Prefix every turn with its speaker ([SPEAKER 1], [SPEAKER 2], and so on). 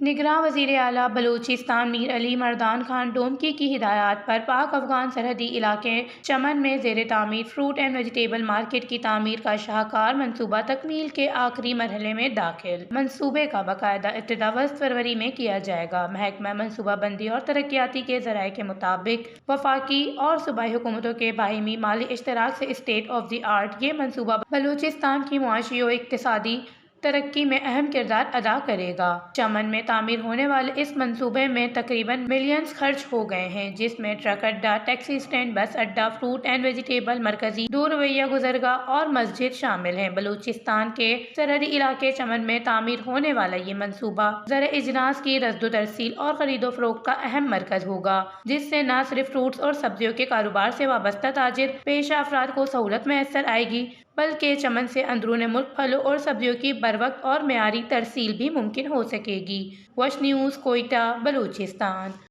[SPEAKER 1] نگراں وزیر اعلیٰ بلوچستان میر علی مردان خان ڈومکی کی ہدایات پر پاک افغان سرحدی علاقے چمن میں زیر تعمیر فروٹ اینڈ ویجیٹیبل مارکیٹ کی تعمیر کا شاہکار منصوبہ تکمیل کے آخری مرحلے میں داخل۔ منصوبے کا باقاعدہ افتتاح 20 فروری میں کیا جائے گا۔ محکمہ منصوبہ بندی اور ترقیاتی کے ذرائع کے مطابق وفاقی اور صوبائی حکومتوں کے باہمی مالی اشتراک سے اسٹیٹ آف دی آرٹ یہ منصوبہ بلوچستان کی معاشی و اقتصادی ترقی میں اہم کردار ادا کرے گا۔ چمن میں تعمیر ہونے والے اس منصوبے میں تقریباً ملینز خرچ ہو گئے ہیں، جس میں ٹرک اڈہ، ٹیکسی اسٹینڈ، بس اڈہ، فروٹ اینڈ ویجیٹیبل مرکزی دو رویہ گزرگاہ اور مسجد شامل ہیں۔ بلوچستان کے سرحدی علاقے چمن میں تعمیر ہونے والا یہ منصوبہ زرعی اجناس کی رسد و ترسیل اور خرید و فروخت کا اہم مرکز ہوگا، جس سے نہ صرف فروٹس اور سبزیوں کے کاروبار سے وابستہ تاجر پیشہ افراد کو سہولت میسر آئے گی، بلکہ چمن سے اندرون ملک پھلوں اور سبزیوں کی بروقت اور معیاری ترسیل بھی ممکن ہو سکے گی۔ وش نیوز، کوئٹہ، بلوچستان۔